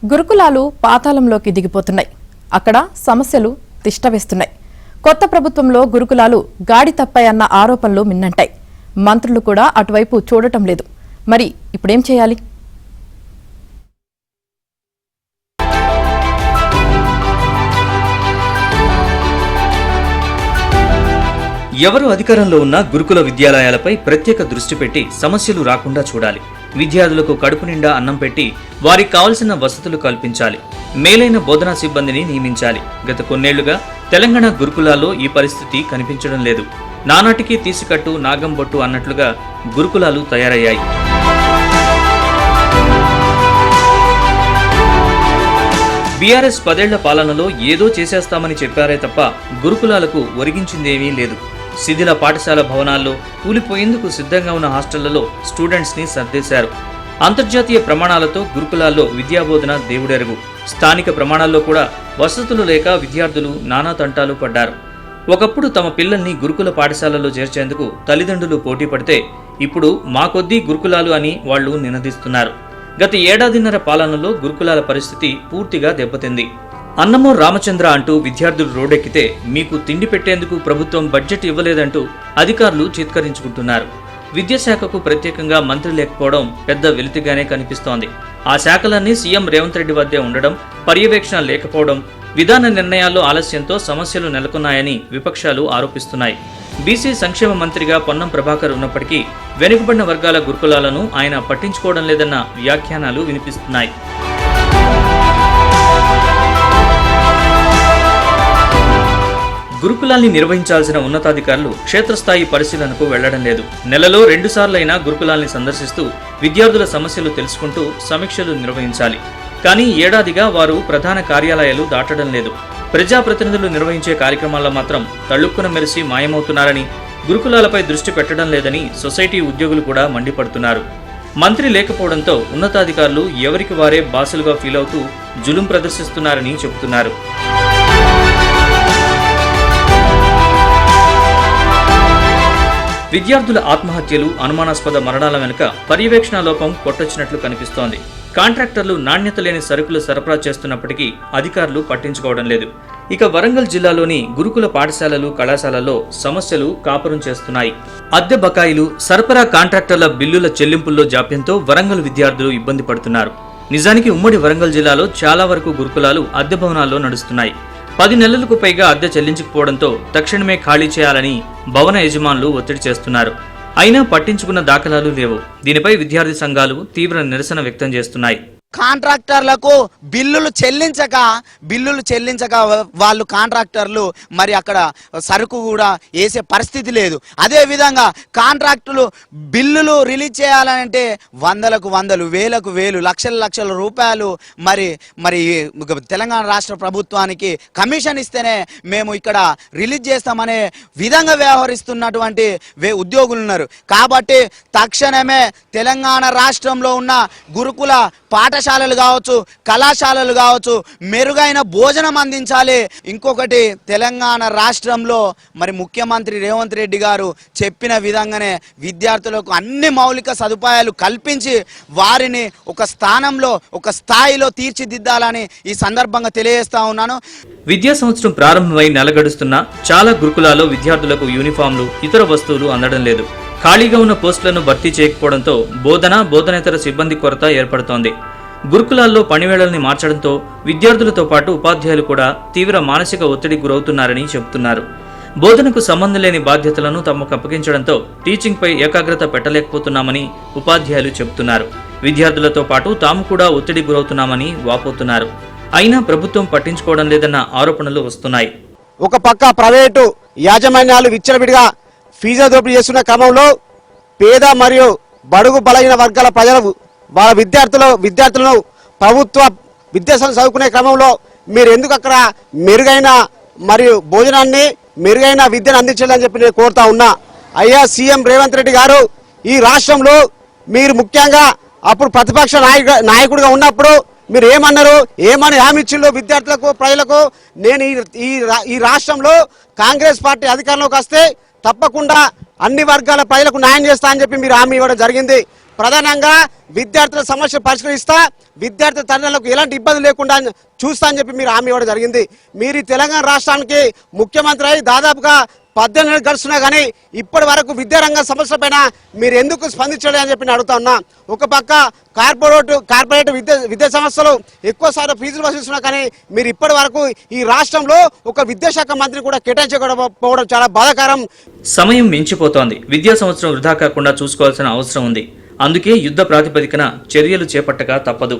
గురుకులాలు పాతాళంలోకి దిగిపోతున్నాయి. అక్కడ సమస్యలు తిష్టవేస్తున్నాయి. కొత్త ప్రభుత్వంలో గురుకులాలు గాడి తప్పాయన్న ఆరోపణలు మిన్నంటాయి. మంత్రులు కూడా అటువైపు చూడటం లేదు. మరి ఇప్పుడేం చేయాలి? ఎవరు అధికారంలో ఉన్న గురుకుల విద్యాలయాలపై ప్రత్యేక దృష్టి పెట్టి సమస్యలు రాకుండా చూడాలి. విద్యార్థులకు కడుపు నిండా అన్నం పెట్టి వారికి కావలసిన వసతులు కల్పించాలి. మేలైన బోధనా సిబ్బందిని నియమించాలి. గత కొన్నేళ్లుగా తెలంగాణ గురుకులాల్లో ఈ పరిస్థితి కనిపించడం లేదు. నానాటికి తీసికట్టు నాగంబొట్టు అన్నట్లుగా గురుకులాలు తయారయ్యాయి. బీఆర్ఎస్ 10 ఏళ్ల పాలనలో ఏదో చేసేస్తామని చెప్పారే తప్ప గురుకులాలకు ఒరిగించిందేమీ లేదు. శిథిల పాఠశాల భవనాల్లో కూలిపోయేందుకు సిద్ధంగా ఉన్న హాస్టళ్లలో స్టూడెంట్స్ ని సర్దేశారు. అంతర్జాతీయ ప్రమాణాలతో గురుకులాల్లో విద్యాబోధన దేవుడెరుగు. స్థానిక ప్రమాణాల్లో కూడా వసతులు లేక విద్యార్థులు నానా తంటాలు పడ్డారు. ఒకప్పుడు తమ పిల్లల్ని గురుకుల పాఠశాలలో చేర్చేందుకు తల్లిదండ్రులు పోటీ పడితే ఇప్పుడు మా కొద్దీ గురుకులాలు అని వాళ్లు నినదిస్తున్నారు. గత ఏడాదిన్నర పాలనలో గురుకులాల పరిస్థితి పూర్తిగా దెబ్బతింది. అన్నమో రామచంద్ర అంటూ విద్యార్థులు రోడ్డెక్కితే మీకు తిండి పెట్టేందుకు ప్రభుత్వం బడ్జెట్ ఇవ్వలేదంటూ అధికారులు చిత్కరించుకుంటున్నారు. విద్యాశాఖకు ప్రత్యేకంగా మంత్రి లేకపోవడం పెద్ద వెలితిగానే కనిపిస్తోంది. ఆ శాఖలన్నీ సీఎం రేవంత్ రెడ్డి వద్దే ఉండడం, పర్యవేక్షణ లేకపోవడం, విధాన నిర్ణయాల్లో ఆలస్యంతో సమస్యలు నెలకొన్నాయని విపక్షాలు ఆరోపిస్తున్నాయి. బీసీ సంక్షేమ మంత్రిగా పొన్నం ప్రభాకర్ ఉన్నప్పటికీ వెనుకబడిన వర్గాల గురుకులాలను ఆయన పట్టించుకోవడం లేదన్న వ్యాఖ్యానాలు వినిపిస్తున్నాయి. గురుకులాల్ని నిర్వహించాల్సిన ఉన్నతాధికారులు క్షేత్రస్థాయి పరిశీలనకు వెళ్లడం లేదు. నెలలో 2 సార్లైనా గురుకులాల్ని సందర్శిస్తూ విద్యార్థుల సమస్యలు తెలుసుకుంటూ సమీక్షలు నిర్వహించాలి. కానీ ఏడాదిగా వారు ప్రధాన కార్యాలయాలు దాటడం లేదు. ప్రజాప్రతినిధులు నిర్వహించే కార్యక్రమాల్లో మాత్రం తళుక్కున మెరిసి మాయమవుతున్నారని, గురుకులాలపై దృష్టి పెట్టడం లేదని సొసైటీ ఉద్యోగులు కూడా మండిపడుతున్నారు. మంత్రి లేకపోవడంతో ఉన్నతాధికారులు ఎవరికి వారే బాసులుగా ఫీల్ అవుతూ జులుం ప్రదర్శిస్తున్నారని చెబుతున్నారు. విద్యార్థుల ఆత్మహత్యలు, అనుమానాస్పద మరణాల వెనుక పర్యవేక్షణ లోపం కొట్టొచ్చినట్లు కనిపిస్తోంది. కాంట్రాక్టర్లు నాణ్యత లేని సరుకులు సరఫరా చేస్తున్నప్పటికీ అధికారులు పట్టించుకోవడం లేదు. ఇక వరంగల్ జిల్లాలోని గురుకుల పాఠశాలలు, కళాశాలల్లో సమస్యలు కాపురం చేస్తున్నాయి. అద్దె బకాయిలు, సరఫరా కాంట్రాక్టర్ల బిల్లుల చెల్లింపుల్లో జాప్యంతో వరంగల్ విద్యార్థులు ఇబ్బంది పడుతున్నారు. నిజానికి ఉమ్మడి వరంగల్ జిల్లాలో చాలా వరకు గురుకులాలు అద్దె భవనాల్లో నడుస్తున్నాయి. 10 నెలలకు పైగా అద్దె చెల్లించకపోవడంతో తక్షణమే ఖాళీ చేయాలని భవన యజమానులు ఒత్తిడి చేస్తున్నారు. అయినా పట్టించుకున్న దాఖలాలు లేవు. దీనిపై విద్యార్థి సంఘాలు తీవ్ర నిరసన వ్యక్తం చేస్తున్నాయి. కాంట్రాక్టర్లకు బిల్లులు చెల్లించక వాళ్ళు కాంట్రాక్టర్లు మరి అక్కడ సరుకు కూడా వేసే పరిస్థితి లేదు. అదే విధంగా కాంట్రాక్టులు బిల్లులు రిలీజ్ చేయాలంటే వందలకు వందలు, వేలకు వేలు, లక్షల రూపాయలు మరి తెలంగాణ రాష్ట్ర ప్రభుత్వానికి కమిషన్ ఇస్తేనే మేము ఇక్కడ రిలీజ్ చేస్తామనే విధంగా వ్యవహరిస్తున్నటువంటి ఉద్యోగులు ఉన్నారు. కాబట్టి తక్షణమే తెలంగాణ రాష్ట్రంలో ఉన్న గురుకుల పాఠశాలలు కావచ్చు, కళాశాలలు కావచ్చు, మెరుగైన భోజనం అందించాలి. ఇంకొకటి, తెలంగాణ రాష్ట్రంలో మరి ముఖ్యమంత్రి రేవంత్ రెడ్డి గారు చెప్పిన విధంగానే విద్యార్థులకు అన్ని మౌలిక సదుపాయాలు కల్పించి వారిని ఒక స్థానంలో, ఒక స్థాయిలో తీర్చిదిద్దాలని ఈ సందర్భంగా తెలియజేస్తా ఉన్నాను. విద్యా సంవత్సరం ప్రారంభమై నెలగడుస్తున్నా చాలా గురుకులాల్లో విద్యార్థులకు యూనిఫామ్లు, ఇతర వస్తువులు అందడం లేదు. ఖాళీగా ఉన్న పోస్టులను భర్తీ చేయకపోవడంతో బోధనేతర సిబ్బంది కొరత ఏర్పడుతోంది. గురుకులాల్లో పనివేళల్ని మార్చడంతో విద్యార్థులతో పాటు ఉపాధ్యాయులు కూడా తీవ్ర మానసిక ఒత్తిడికి గురవుతున్నారని చెబుతున్నారు. బోధనకు సంబంధం లేని బాధ్యతలను తమకు అప్పగించడంతో టీచింగ్పై ఏకాగ్రత పెట్టలేకపోతున్నామని ఉపాధ్యాయులు చెబుతున్నారు. విద్యార్థులతో పాటు తాము కూడా ఒత్తిడికి గురవుతున్నామని వాపోతున్నారు. అయినా ప్రభుత్వం పట్టించుకోవడం లేదన్న ఆరోపణలు వస్తున్నాయి. ఒక పక్క ప్రైవేటు యాజమాన్యాలు విచ్చలవిడిగా ఫీజు దోపిడీ చేస్తున్న క్రమంలో పేద మరియు బడుగు బలహీన వర్గాల ప్రజలు వాళ్ళ విద్యార్థులను ప్రభుత్వ విద్యాసంస్థలు చదువుకునే క్రమంలో మీరు ఎందుకు అక్కడ మెరుగైన మరియు భోజనాన్ని, మెరుగైన విద్యను అందించాలని చెప్పి నేను కోరుతా ఉన్నా. అయ్యా సీఎం రేవంత్ రెడ్డి గారు, ఈ రాష్ట్రంలో మీరు ముఖ్యంగా అప్పుడు ప్రతిపక్ష నాయకుడిగా ఉన్నప్పుడు మీరు ఏమని హామీ ఇచ్చిండ్రు విద్యార్థులకు, ప్రజలకు? నేను ఈ రాష్ట్రంలో కాంగ్రెస్ పార్టీ అధికారంలోకి వస్తే తప్పకుండా అన్ని వర్గాల ప్రజలకు న్యాయం చేస్తా అని చెప్పి మీరు హామీ ఇవ్వడం జరిగింది. ప్రధానంగా విద్యార్థుల సమస్యలు పరిష్కరిస్తా, విద్యార్థుల తల్లిదండ్రులకు ఎలాంటి ఇబ్బంది లేకుండా చూస్తా అని చెప్పి మీరు హామీ ఇవ్వడం జరిగింది. మీరు ఈ తెలంగాణ రాష్ట్రానికి ముఖ్యమంత్రి అయి దాదాపుగా 18 నెలలు గడుస్తున్నా కానీ ఇప్పటి వరకు విద్యారంగ సమస్యల పైన మీరు ఎందుకు స్పందించలేదు అని చెప్పి నేను అడుగుతా ఉన్నా. ఒక పక్క కార్పొరేట్ విద్యా సంస్థలు ఎక్కువ సార్లు ఫీజులు వసూలుస్తున్నా కానీ మీరు ఇప్పటి వరకు ఈ రాష్ట్రంలో ఒక విద్యాశాఖ మంత్రిని కూడా కేటాయించకపోవడం చాలా బాధాకరం. సమయం మించిపోతోంది. విద్యా సంవత్సరం వృధా కాకుండా చూసుకోవాల్సిన అవసరం ఉంది. అందుకే యుద్ధ ప్రాతిపదికన చర్యలు చేపట్టక తప్పదు.